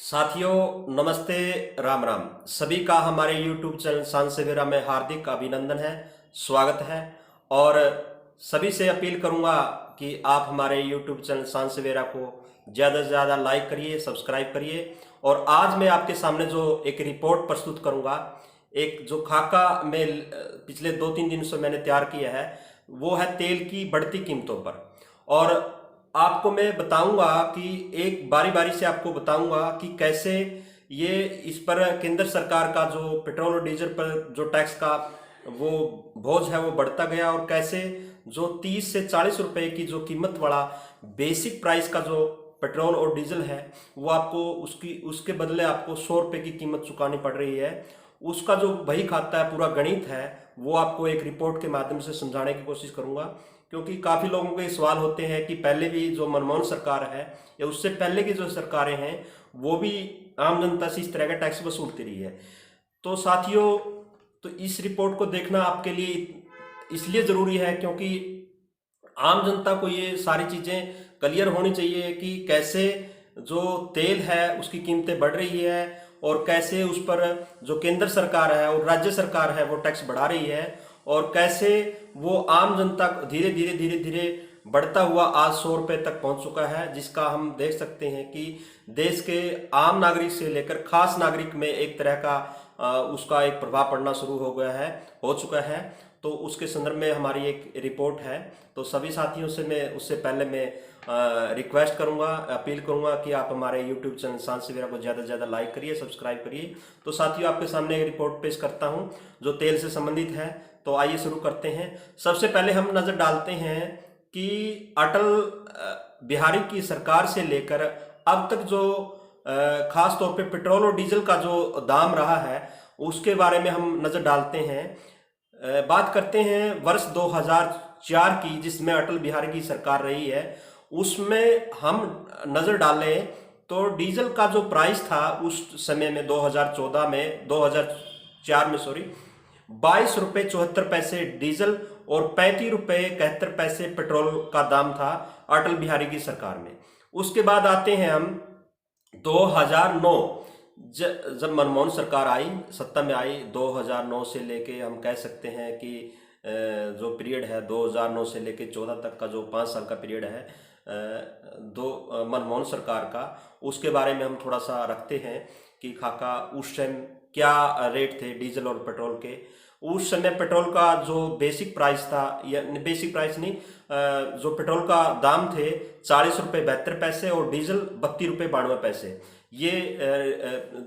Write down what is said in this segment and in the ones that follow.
साथियों नमस्ते, राम राम। सभी का हमारे YouTube चैनल सांझ सवेरा में हार्दिक अभिनंदन है, स्वागत है। और सभी से अपील करूंगा कि आप हमारे YouTube चैनल सांझ सवेरा को ज़्यादा से ज़्यादा लाइक करिए, सब्सक्राइब करिए। और आज मैं आपके सामने जो एक रिपोर्ट प्रस्तुत करूंगा, एक जो खाका में पिछले 2-3 दिन से मैंने तैयार किया है, वो है तेल की बढ़ती कीमतों पर। और आपको मैं बताऊंगा कि एक बारी बारी से आपको बताऊंगा कि कैसे ये इस पर केंद्र सरकार का जो पेट्रोल और डीजल पर जो टैक्स का वो बोझ है वो बढ़ता गया, और कैसे जो 30 से 40 रुपए की जो कीमत वाला बेसिक प्राइस का जो पेट्रोल और डीजल है वो आपको उसके बदले आपको 100 रुपए की कीमत चुकानी पड़ रही है। उसका जो बही खाता है, पूरा गणित है, वो आपको एक रिपोर्ट के माध्यम से समझाने की कोशिश करूंगा। क्योंकि काफ़ी लोगों के सवाल होते हैं कि पहले भी जो मनमोहन सरकार है या उससे पहले की जो सरकारें हैं वो भी आम जनता से इस तरह का टैक्स वसूलती रही है। तो साथियों, तो इस रिपोर्ट को देखना आपके लिए इसलिए ज़रूरी है क्योंकि आम जनता को ये सारी चीज़ें क्लियर होनी चाहिए कि कैसे जो तेल है उसकी कीमतें बढ़ रही है, और कैसे उस पर जो केंद्र सरकार है और राज्य सरकार है वो टैक्स बढ़ा रही है, और कैसे वो आम जनता धीरे धीरे धीरे धीरे बढ़ता हुआ आज 100 रुपये तक पहुंच चुका है, जिसका हम देख सकते हैं कि देश के आम नागरिक से लेकर खास नागरिक में एक तरह का उसका एक प्रभाव पड़ना शुरू हो चुका है। तो उसके संदर्भ में हमारी एक रिपोर्ट है। तो सभी साथियों से मैं उससे पहले मैं रिक्वेस्ट करूंगा, अपील करूंगा कि आप हमारे यूट्यूब चैनल सांझ सवेरा को ज़्यादा से ज़्यादा लाइक करिए, सब्सक्राइब करिए। तो साथियों, आपके सामने एक रिपोर्ट पेश करता हूं जो तेल से संबंधित है। तो आइए शुरू करते हैं। सबसे पहले हम नज़र डालते हैं कि अटल बिहारी की सरकार से लेकर अब तक जो खास तौर पे पेट्रोल और डीजल का जो दाम रहा है उसके बारे में हम नज़र डालते हैं। बात करते हैं वर्ष 2004 की, जिसमें अटल बिहारी की सरकार रही है। उसमें हम नज़र डालें तो डीजल का जो प्राइस था उस समय में 2004 में 22 रुपये 74 पैसे डीजल और 35 रुपये 71 पैसे पेट्रोल का दाम था अटल बिहारी की सरकार में। उसके बाद आते हैं हम 2009, जब मनमोहन सरकार आई, सत्ता में आई 2009 से लेके हम कह सकते हैं कि जो पीरियड है 2009 से लेके 14 तक का जो 5 साल का पीरियड है मनमोहन सरकार का, उसके बारे में हम थोड़ा सा रखते हैं कि खाका उस टाइम क्या रेट थे डीजल और पेट्रोल के। उस समय पेट्रोल का जो बेसिक प्राइस था, या बेसिक प्राइस नहीं, जो पेट्रोल का दाम थे 40 रुपये 72 पैसे और डीजल 32 रुपये 92 पैसे, ये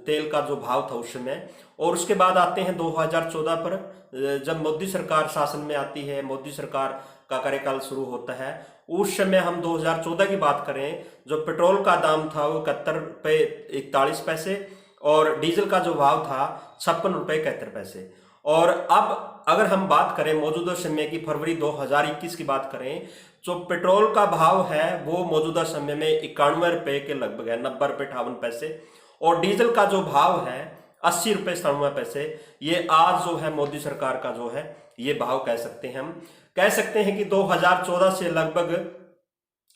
तेल का जो भाव था उस समय। और उसके बाद आते हैं 2014 पर, जब मोदी सरकार शासन में आती है, मोदी सरकार का कार्यकाल शुरू होता है। उस समय हम 2014 की बात करें, जो पेट्रोल का दाम था वो 71 रुपये 41 पैसे और डीजल का जो भाव था 56 रुपये 71 पैसे। और अब अगर हम बात करें मौजूदा समय की, फरवरी 2021 की बात करें, जो पेट्रोल का भाव है वो मौजूदा समय में 91 रुपये के लगभग है, 90 रुपये 58 पैसे। और डीजल का जो भाव है 80 रुपये 97 पैसे। ये आज जो है मोदी सरकार का जो है ये भाव कह सकते हैं। हम कह सकते हैं कि 2014 से लगभग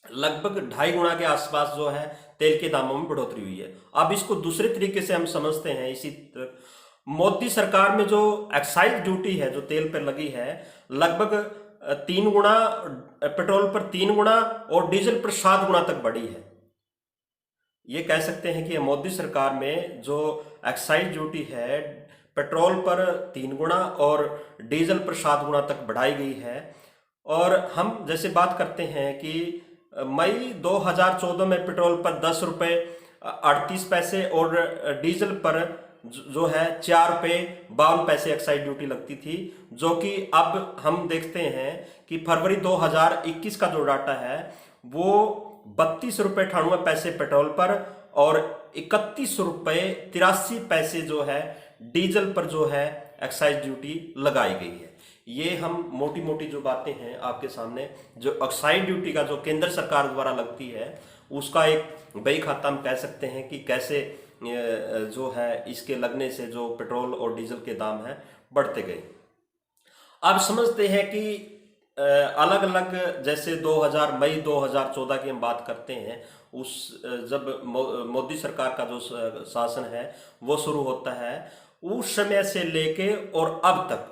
2.5 गुना के आसपास जो है तेल के दामों में बढ़ोतरी हुई है। अब इसको दूसरे तरीके से हम समझते हैं। इसी तरह मोदी सरकार में जो एक्साइज ड्यूटी है जो तेल पर लगी है, लगभग 3 गुना, पेट्रोल पर 3 गुना और डीजल पर 7 गुना तक बढ़ी है। ये कह सकते हैं कि मोदी सरकार में जो एक्साइज ड्यूटी है पेट्रोल पर 3 गुना और डीजल पर 7 गुना तक बढ़ाई गई है। और हम जैसे बात करते हैं कि मई 2014 में पेट्रोल पर 10 रुपये 38 पैसे और डीजल पर जो है 4 रुपये 52 पैसे एक्साइज ड्यूटी लगती थी, जो कि अब हम देखते हैं कि फरवरी 2021 का जो डाटा है वो 32 रुपये 98 पैसे पेट्रोल पर और 31 रुपये 83 पैसे जो है डीजल पर जो है एक्साइज ड्यूटी लगाई गई है। ये हम मोटी मोटी जो बातें हैं आपके सामने, जो एक्साइज ड्यूटी का जो केंद्र सरकार द्वारा लगती है उसका एक बही खाता हम कह सकते हैं कि कैसे जो है इसके लगने से जो पेट्रोल और डीजल के दाम हैं बढ़ते गए। अब समझते हैं कि अलग अलग, जैसे 2000 मई 2014 की हम बात करते हैं, उस जब मोदी सरकार का जो शासन है वो शुरू होता है, उस समय से लेके और अब तक,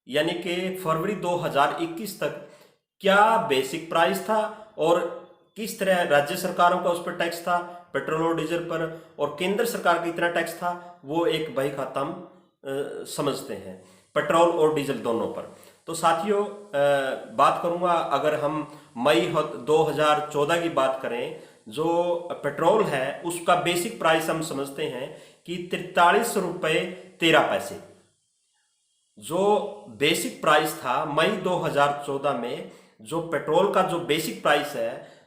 यानी कि फरवरी 2021 तक क्या बेसिक प्राइस था और किस तरह राज्य सरकारों का उस पर टैक्स था, पेट्रोल और डीजल पर, और केंद्र सरकार का इतना टैक्स था, वो एक बही खाता हम समझते हैं, पेट्रोल और डीजल दोनों पर। तो साथियों, बात करूंगा, अगर हम मई 2014 की बात करें, जो पेट्रोल है उसका बेसिक प्राइस हम समझते हैं कि 43 रुपये 13 पैसे। जो बेसिक प्राइस था मई 2014 में, जो पेट्रोल का जो बेसिक प्राइस है,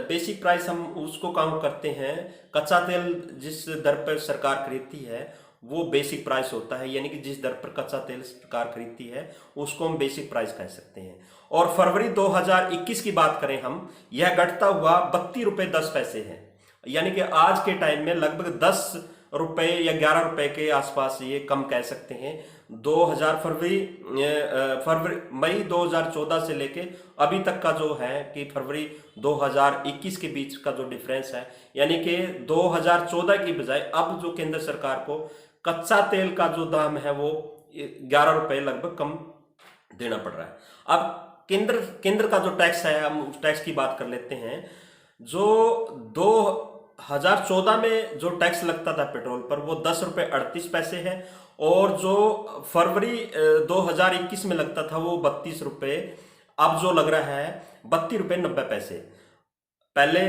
बेसिक प्राइस हम उसको काउंट करते हैं, कच्चा तेल जिस दर पर सरकार खरीदती है वो बेसिक प्राइस होता है, यानी कि जिस दर पर कच्चा तेल सरकार खरीदती है उसको हम बेसिक प्राइस कह सकते हैं। और फरवरी 2021 की बात करें हम, यह घटता हुआ 32 रुपये 10 पैसे है, यानी कि आज के टाइम में लगभग 10 रुपये या 11 रुपये के आसपास ये कम कह सकते हैं। 2000 फरवरी मई 2014 से लेके अभी तक का जो है कि फरवरी 2021 के बीच का जो डिफरेंस है, यानी कि 2014 की बजाय अब जो केंद्र सरकार को कच्चा तेल का जो दाम है वो 11 रुपये लगभग कम देना पड़ रहा है। अब केंद्र का जो टैक्स है, हम उस टैक्स की बात कर लेते हैं। जो 2014 में जो टैक्स लगता था पेट्रोल पर वो 10 रुपये 38 पैसे है, और जो फरवरी 2021 में लगता था वो 32 रुपये, अब जो लग रहा है 32 रुपये 90 पैसे। पहले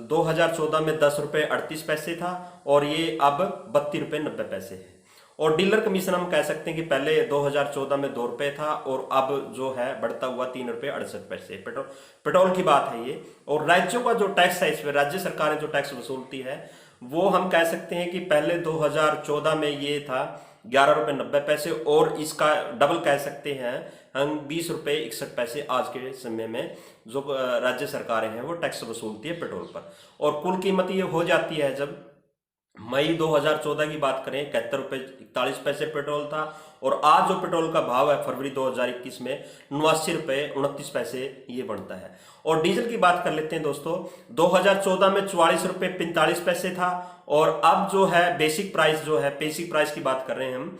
2014 में 10 रुपये 38 पैसे था और ये अब 32 रुपये 90 पैसे है। और डीलर कमीशन हम कह सकते हैं कि पहले 2014 में 2 रुपये था और अब जो है बढ़ता हुआ 3 रुपये 68 पैसे। पेट्रोल की बात है ये। और राज्यों का जो टैक्स है, इस पर राज्य सरकारें जो टैक्स वसूलती है वो हम कह सकते हैं कि पहले 2014 में ये था 11 रुपये 90 पैसे, और इसका डबल कह सकते हैं हम 20 रुपये 61 पैसे आज के समय में जो राज्य सरकारें हैं वो टैक्स वसूलती है पेट्रोल पर। और कुल कीमत ये हो जाती है, जब मई 2014 की बात करें 71 रुपये 41 पैसे पेट्रोल था, और आज जो पेट्रोल का भाव है फरवरी 2021 में 89 रुपये 29 पैसे ये बनता है। और डीजल की बात कर लेते हैं दोस्तों, 2014 में 44 रुपये 45 पैसे था, और अब जो है बेसिक प्राइस की बात कर रहे हैं हम,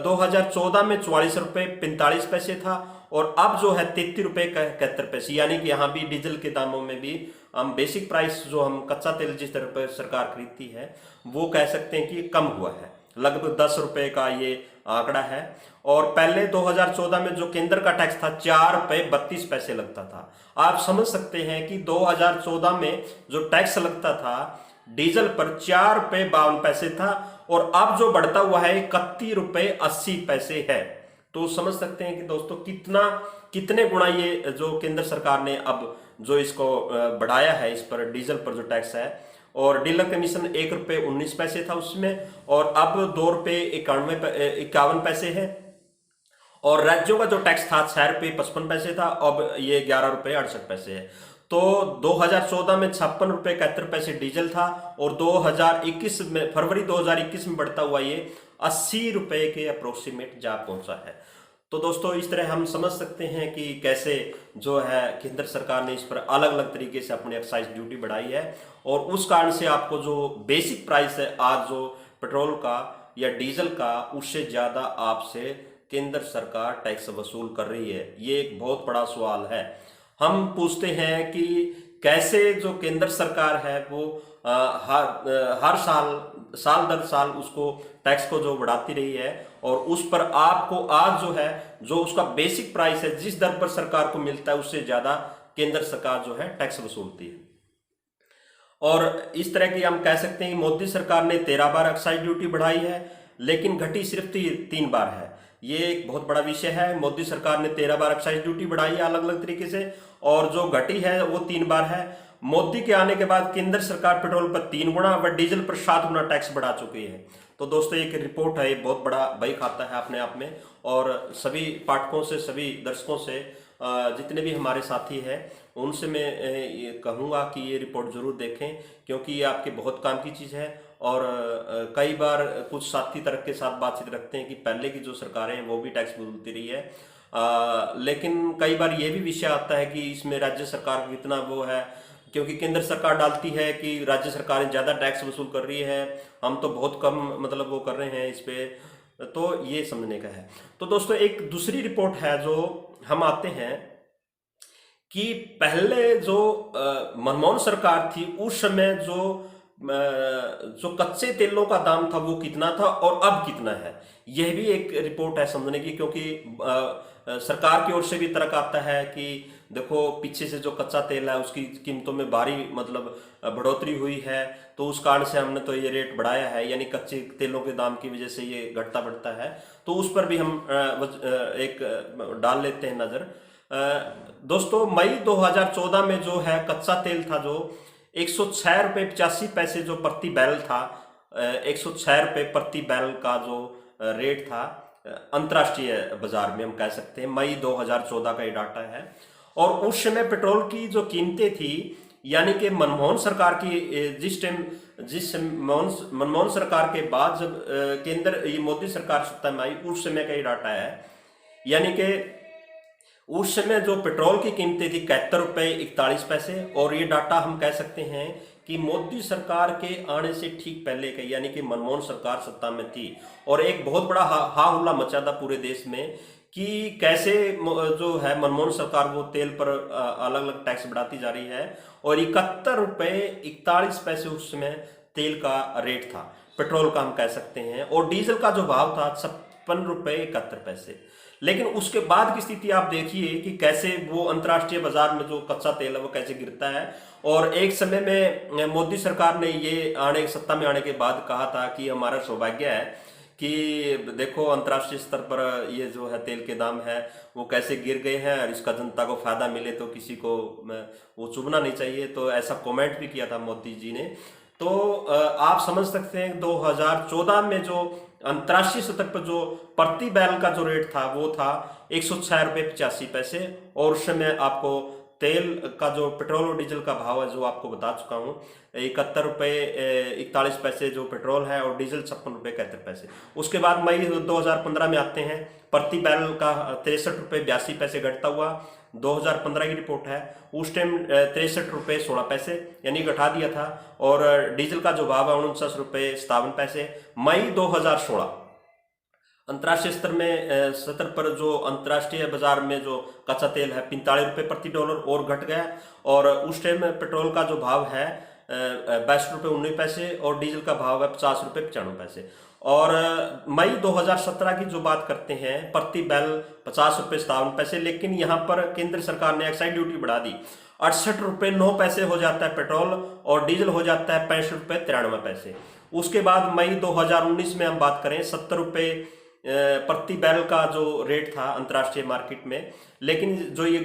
2014 में 44 रुपये 45 पैसे था, और अब जो है 33 रुपये 71 पैसे, यानी कि यहाँ भी डीजल के दामों में भी हम बेसिक प्राइस जो हम कच्चा तेल जिस तरह पर सरकार खरीदती है वो कह सकते हैं कि कम हुआ है, लगभग 10 रुपये का ये आंकड़ा है। और पहले 2014 में जो केंद्र का टैक्स था 4 रुपये 32 पैसे लगता था। आप समझ सकते हैं कि 2014 में जो टैक्स लगता था डीजल पर 4 रुपये 52 पैसे था, और अब जो बढ़ता हुआ है 31 रुपये 80 पैसे है। तो समझ सकते हैं कि दोस्तों कितने गुना ये जो केंद्र सरकार ने अब जो इसको बढ़ाया है, इस पर डीजल पर जो टैक्स है। और डीलर कमीशन 1 रुपये 19 पैसे था उसमें, और अब 2 रुपये 51 पैसे है। और राज्यों का जो टैक्स था 6 रुपये 55 पैसे था, अब ये 11 रुपये 68 पैसे है। तो 2014 में 56 रुपये 71 पैसे डीजल था, और 2021 में फरवरी 2021 में बढ़ता हुआ ये 80 रुपये के अप्रोक्सीमेट जा पहुंचा है। तो दोस्तों, इस तरह हम समझ सकते हैं कि कैसे जो है केंद्र सरकार ने इस पर अलग अलग तरीके से अपनी एक्साइज ड्यूटी बढ़ाई है, और उस कारण से आपको जो बेसिक प्राइस है आज जो पेट्रोल का या डीजल का, उससे ज़्यादा आपसे केंद्र सरकार टैक्स वसूल कर रही है। ये एक बहुत बड़ा सवाल है। हम पूछते हैं कि कैसे जो केंद्र सरकार है वो हर साल दर साल उसको टैक्स को जो बढ़ाती रही है, और उस पर आपको आज जो है जो उसका बेसिक प्राइस है जिस दर पर सरकार को मिलता है उससे ज़्यादा केंद्र सरकार जो है टैक्स वसूलती है। और इस तरह की हम कह सकते हैं कि मोदी सरकार ने 13 बार एक्साइज ड्यूटी बढ़ाई है, लेकिन घटी सिर्फ 3 बार है। ये एक बहुत बड़ा विषय है। मोदी सरकार ने 13 बार एक्साइज ड्यूटी बढ़ाई है अलग अलग तरीके से, और जो घटी है वो 3 बार है। मोदी के आने के बाद केंद्र सरकार पेट्रोल पर 3 गुना व डीजल पर 7 गुना टैक्स बढ़ा चुकी है। तो दोस्तों, एक रिपोर्ट है, बहुत बड़ा बही खाता है अपने आप में। और सभी पाठकों से, सभी दर्शकों से, जितने भी हमारे साथी हैं उनसे मैं ये कहूँगा कि ये रिपोर्ट ज़रूर देखें, क्योंकि ये आपके बहुत काम की चीज़ है। और कई बार कुछ साथी तर्क के साथ बातचीत रखते हैं कि पहले की जो सरकारें हैं वो भी टैक्स वसूलती रही है। लेकिन कई बार ये भी विषय आता है कि इसमें राज्य सरकार का कितना वो है, क्योंकि केंद्र सरकार डालती है कि राज्य सरकारें ज़्यादा टैक्स वसूल कर रही है, हम तो बहुत कम मतलब वो कर रहे हैं इस पे, तो ये समझने का है। तो दोस्तों एक दूसरी रिपोर्ट है जो हम आते हैं कि पहले जो मनमोहन सरकार थी उस समय जो कच्चे तेलों का दाम था वो कितना था और अब कितना है, यह भी एक रिपोर्ट है समझने की। क्योंकि सरकार की ओर से भी तर्क आता है कि देखो पीछे से जो कच्चा तेल है उसकी कीमतों में भारी मतलब बढ़ोतरी हुई है, तो उस कारण से हमने तो ये रेट बढ़ाया है, यानी कच्चे तेलों के दाम की वजह से ये घटता बढ़ता है। तो उस पर भी हम एक डाल लेते हैं नज़र। दोस्तों मई 2014 में जो है कच्चा तेल था जो 106 रुपये 85 पैसे जो प्रति बैरल था, 106 रुपये प्रति बैरल का जो रेट था अंतर्राष्ट्रीय बाजार में, हम कह सकते हैं मई 2014 का ये डाटा है। और उस समय पेट्रोल की जो कीमतें थी, यानी कि मनमोहन सरकार की जिस मनमोहन सरकार के बाद जब केंद्र ये मोदी सरकार सत्ता में आई उस समय का ये डाटा है, यानी कि उस समय जो पेट्रोल की कीमतें थी 71 रुपये 41 पैसे। और ये डाटा हम कह सकते हैं कि मोदी सरकार के आने से ठीक पहले का, यानी कि मनमोहन सरकार सत्ता में थी, और एक बहुत बड़ा हा हुल्ला मचा था पूरे देश में कि कैसे जो है मनमोहन सरकार वो तेल पर अलग अलग टैक्स बढ़ाती जा रही है। और 71 रुपये 41 पैसे उस समय तेल का रेट था, पेट्रोल का हम कह सकते हैं, और डीजल का जो भाव था 56 रुपये 71 पैसे। लेकिन उसके बाद की स्थिति आप देखिए कि कैसे वो अंतर्राष्ट्रीय बाजार में जो कच्चा तेल है वो कैसे गिरता है। और एक समय में मोदी सरकार ने ये सत्ता में आने के बाद कहा था कि हमारा सौभाग्य है कि देखो अंतर्राष्ट्रीय स्तर पर ये जो है तेल के दाम है वो कैसे गिर गए हैं, और इसका जनता को फायदा मिले तो किसी को वो चुभना नहीं चाहिए, तो ऐसा कमेंट भी किया था मोदी जी ने। तो आप समझ सकते हैं 2014 में जो अंतर्राष्ट्रीय स्तर पर जो प्रति बैरल का जो रेट था वो था 106 रुपये 85 पैसे। और उस समय आपको तेल का जो पेट्रोल और डीजल का भाव है जो आपको बता चुका हूँ, 71 रुपये 41 पैसे जो पेट्रोल है, और डीजल 56 रुपये 71 पैसे। उसके बाद मई 2015 में आते हैं, प्रति बैरल का 63 रुपये 82 पैसे घटता हुआ, 2015 की रिपोर्ट है। उस टाइम 63 रुपये 16 पैसे यानी घटा दिया था। और डीजल का जो भाव है 49 रुपये 57 पैसे। मई 2016 अंतर्राष्ट्रीय स्तर पर जो अंतर्राष्ट्रीय बाजार में जो कच्चा तेल है 45 रुपये प्रति डॉलर और घट गया। और उस टाइम पेट्रोल का जो भाव है 62 रुपये 19 पैसे, और डीजल का भाव है 50 रुपये 95 पैसे। और मई 2017 की जो बात करते हैं, प्रति बैरल 50 रुपये 57 पैसे, लेकिन यहाँ पर केंद्र सरकार ने एक्साइज ड्यूटी बढ़ा दी, 68 रुपये 9 पैसे हो जाता है पेट्रोल, और डीजल हो जाता है 65 रुपये 93 पैसे। उसके बाद मई 2019 में हम बात करें 70 रुपये प्रति बैरल का जो रेट था अंतर्राष्ट्रीय मार्केट में, लेकिन जो ये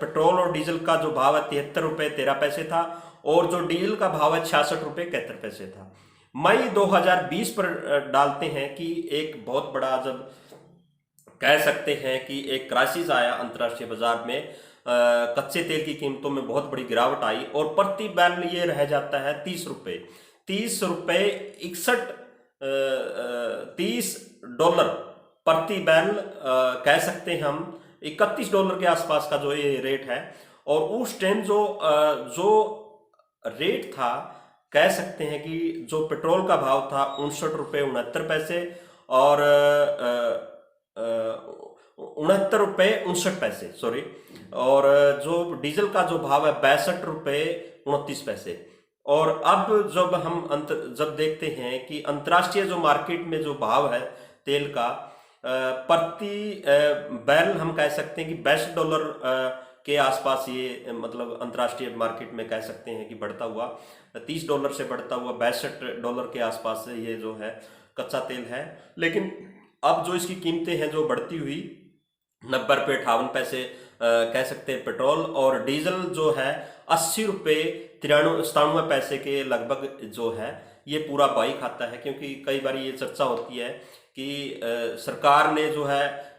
पेट्रोल और डीजल का जो भाव है 73 रुपये 13 पैसे था, और जो डीजल का भाव है 66 रुपये 71 पैसे था। मई 2020 पर डालते हैं कि एक बहुत बड़ा, जब कह सकते हैं कि एक क्राइसिस आया अंतर्राष्ट्रीय बाजार में, कच्चे तेल की कीमतों में बहुत बड़ी गिरावट आई, और प्रति बैरल ये रह जाता है 30 रुपये 30 डॉलर प्रति बैरल, कह सकते हैं हम 31 डॉलर के आसपास का जो ये रेट है। और उस टाइम जो रेट था, कह सकते हैं कि जो पेट्रोल का भाव था 59 रुपये 69 पैसे, और 69 रुपये 59 पैसे सॉरी, और जो डीजल का जो भाव है 62 रुपये 29 पैसे। और अब जब हम जब देखते हैं कि अंतर्राष्ट्रीय जो मार्केट में जो भाव है तेल का प्रति बैरल, हम कह सकते हैं कि 62 डॉलर के आसपास ये मतलब अंतर्राष्ट्रीय मार्केट में कह सकते हैं कि बढ़ता हुआ 30 डॉलर से बढ़ता हुआ 62 डॉलर के आसपास से ये जो है कच्चा तेल है। लेकिन अब जो इसकी कीमतें हैं जो बढ़ती हुई 90 रुपये 58 पैसे कह सकते हैं पेट्रोल, और डीजल जो है 80 रुपये 97 पैसे के लगभग जो है ये पूरा बाई खाता है। क्योंकि कई बार ये चर्चा होती है कि सरकार ने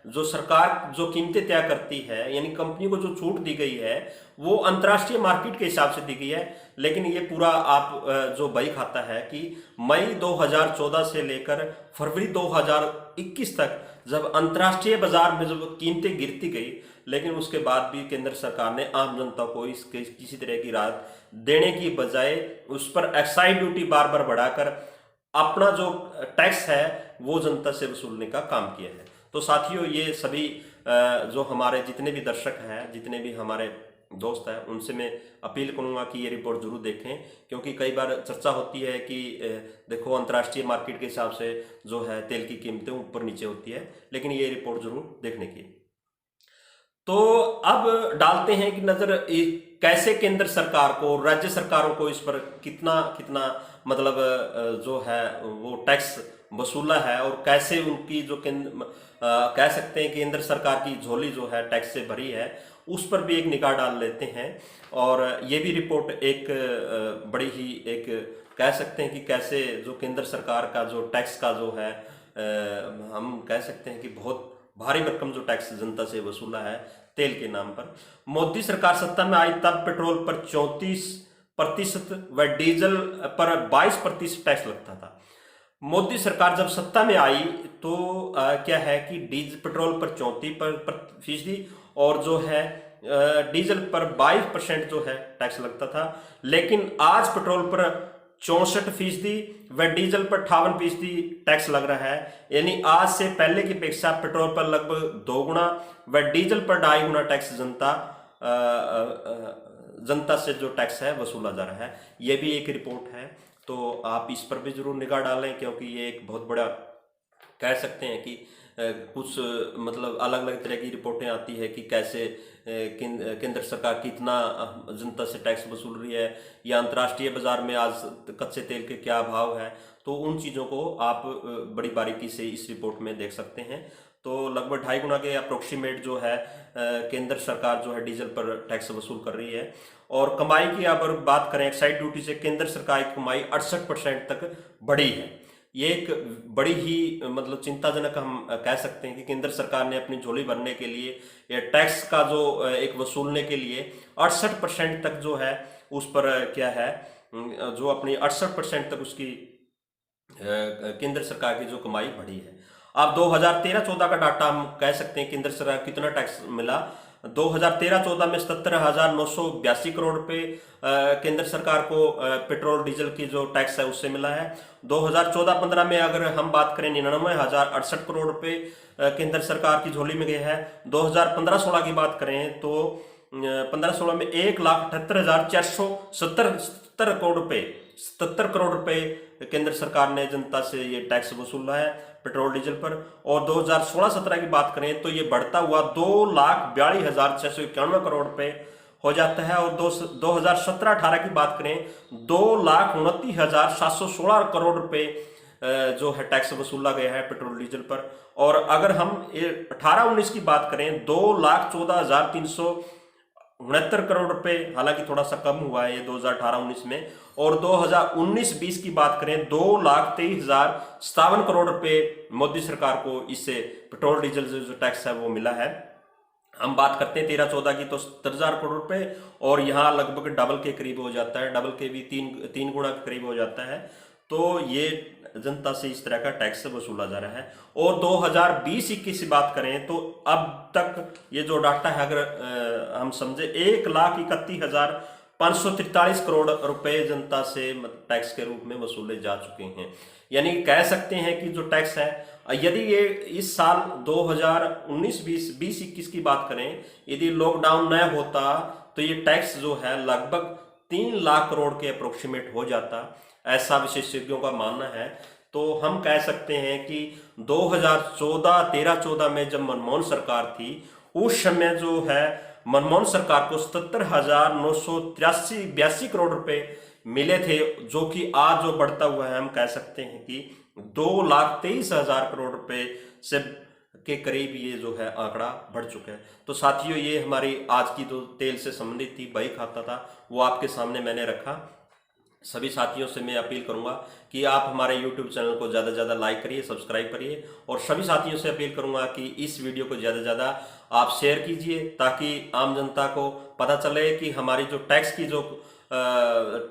जो सरकार जो कीमतें तय करती है, यानी कंपनी को जो छूट दी गई है वो अंतर्राष्ट्रीय मार्केट के हिसाब से दी गई है। लेकिन ये पूरा आप जो बही खाता है कि मई 2014 से लेकर फरवरी 2021 तक जब अंतर्राष्ट्रीय बाजार में जब कीमतें गिरती गई, लेकिन उसके बाद भी केंद्र सरकार ने आम जनता को इसके किसी तरह की राहत देने की बजाय उस पर एक्साइज ड्यूटी बार बार बढ़ाकर अपना जो टैक्स है वो जनता से वसूलने का काम किया है। तो साथियों, ये सभी जो हमारे जितने भी दर्शक हैं, जितने भी हमारे दोस्त हैं, उनसे मैं अपील करूंगा कि ये रिपोर्ट जरूर देखें, क्योंकि कई बार चर्चा होती है कि देखो अंतर्राष्ट्रीय मार्केट के हिसाब से जो है तेल की कीमतें ऊपर नीचे होती है, लेकिन ये रिपोर्ट जरूर देखने की। तो अब डालते हैं कि नजर कैसे केंद्र सरकार को, राज्य सरकारों को इस पर कितना कितना मतलब जो है वो टैक्स वसूला है, और कैसे उनकी जो कह सकते हैं केंद्र सरकार की झोली जो है टैक्स से भरी है, उस पर भी एक निगाह डाल लेते हैं। और ये भी रिपोर्ट एक बड़ी ही एक कह सकते हैं कि कैसे जो केंद्र सरकार का जो टैक्स का जो है हम कह सकते हैं कि बहुत भारी भरकम जो टैक्स जनता से वसूला है तेल के नाम पर। मोदी सरकार सत्ता में आई तब पेट्रोल पर 34% व डीजल पर 22% टैक्स लगता था। मोदी सरकार जब सत्ता में आई तो क्या है कि पेट्रोल पर 34% और जो है डीजल पर 22% जो है टैक्स लगता था, लेकिन आज पेट्रोल पर 64% व डीजल पर 58% टैक्स लग रहा है। यानी आज से पहले की अपेक्षा पेट्रोल पर लगभग 2 गुना व डीजल पर 2.5 गुना टैक्स जनता से जो टैक्स है वसूला जा रहा है। ये भी एक रिपोर्ट है, तो आप इस पर भी जरूर निगाह डालें, क्योंकि ये एक बहुत बड़ा कह सकते हैं कि कुछ मतलब अलग अलग तरह की रिपोर्टें आती है कि कैसे केंद्र सरकार कितना जनता से टैक्स वसूल रही है, या अंतर्राष्ट्रीय बाजार में आज कच्चे तेल के क्या भाव है। तो उन चीज़ों को आप बड़ी बारीकी से इस रिपोर्ट में देख सकते हैं। तो लगभग 2.5 गुना के अप्रोक्सीमेट जो है केंद्र सरकार जो है डीजल पर टैक्स वसूल कर रही है। और कमाई की अगर बात करें एक्साइज ड्यूटी से, केंद्र सरकार की कमाई 68% तक बढ़ी है। ये एक बड़ी ही मतलब चिंताजनक हम कह सकते हैं कि केंद्र सरकार ने अपनी झोली भरने के लिए या टैक्स का जो एक वसूलने के लिए 68% तक जो है उस पर क्या है जो अपनी 68% तक उसकी केंद्र सरकार की जो कमाई बढ़ी है। अब 2013-14 का डाटा हम कह सकते हैं केंद्र सरकार कितना टैक्स मिला। 2013-14 में 77,982 करोड़ रुपए केंद्र सरकार को पेट्रोल डीजल की जो टैक्स है उससे मिला है। 2014-15 में अगर हम बात करें 99,068 करोड़ रुपए केंद्र सरकार की झोली में गए हैं। 2015-16 की बात करें तो 15-16 में 1,78,477 करोड़ रुपए 77 करोड़ रुपए केंद्र सरकार ने जनता से ये टैक्स वसूला है पेट्रोल डीजल पर। और 2016-17 की बात करें तो ये बढ़ता हुआ 2,42,691 करोड़ रुपए हो जाता है। और 2017-18 की बात करें 2,29,716 करोड़ रुपए जो है टैक्स वसूला गया है पेट्रोल डीजल पर। और अगर हम 18-19 की बात करें 2,14,369 करोड़ रुपए, हालांकि थोड़ा सा कम हुआ है ये 2018-19 में। और 2019-20 की बात करें 2,23,057 करोड़ रुपए मोदी सरकार को इससे पेट्रोल डीजल जो टैक्स है वो मिला है। हम बात करते हैं 13-14 की तो 70,000 करोड़ रुपए, और यहाँ लगभग डबल के करीब हो जाता है, डबल के भी तीन गुना के करीब हो जाता है। तो ये जनता से इस तरह का टैक्स वसूला जा रहा है। और 2020-21 की बात करें तो अब तक ये जो डाटा है अगर हम समझे 1,31,543 करोड़ रुपए जनता से टैक्स के रूप में वसूले जा चुके हैं। यानी कह सकते हैं कि जो टैक्स है, यदि ये इस साल 2019-20 की बात करें, यदि लॉकडाउन न होता तो ये टैक्स जो है लगभग 3 लाख करोड़ के अप्रोक्सीमेट हो जाता, ऐसा विशेषज्ञों का मानना है। तो हम कह सकते हैं कि 2013-14 में जब मनमोहन सरकार थी उस समय जो है मनमोहन सरकार को 77,982 करोड़ रुपए मिले थे, जो कि आज जो बढ़ता हुआ है हम कह सकते हैं कि 2,23,000 करोड़ रुपए से के करीब ये जो है आंकड़ा बढ़ चुका है। तो साथियों, ये हमारी आज की जो तेल से संबंधित थी बही खाता था वो आपके सामने मैंने रखा। सभी साथियों से मैं अपील करूंगा कि आप हमारे YouTube चैनल को ज़्यादा से ज़्यादा लाइक करिए, सब्सक्राइब करिए, और सभी साथियों से अपील करूंगा कि इस वीडियो को ज़्यादा से ज़्यादा आप शेयर कीजिए, ताकि आम जनता को पता चले कि हमारी जो टैक्स की जो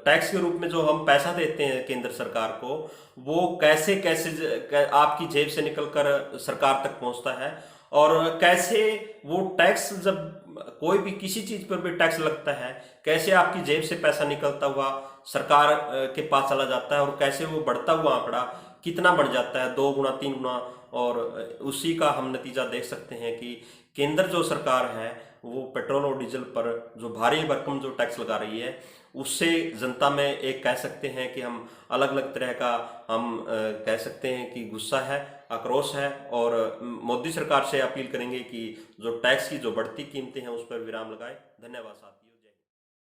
टैक्स के रूप में जो हम पैसा देते हैं केंद्र सरकार को, वो कैसे कैसे आपकी जेब से निकलकर सरकार तक पहुंचता है, और कैसे वो टैक्स, जब कोई भी किसी चीज पर भी टैक्स लगता है, कैसे आपकी जेब से पैसा निकलता हुआ सरकार के पास चला जाता है, और कैसे वो बढ़ता हुआ आंकड़ा कितना बढ़ जाता है, 2 गुना 3 गुना। और उसी का हम नतीजा देख सकते हैं कि केंद्र जो सरकार है वो पेट्रोल और डीजल पर जो भारी भरकम जो टैक्स लगा रही है, उससे जनता में एक कह सकते हैं कि हम अलग अलग तरह का हम कह सकते हैं कि गुस्सा है, आक्रोश है। और मोदी सरकार से अपील करेंगे कि जो टैक्स की जो बढ़ती कीमतें हैं उस पर विराम लगाए। धन्यवाद साथी।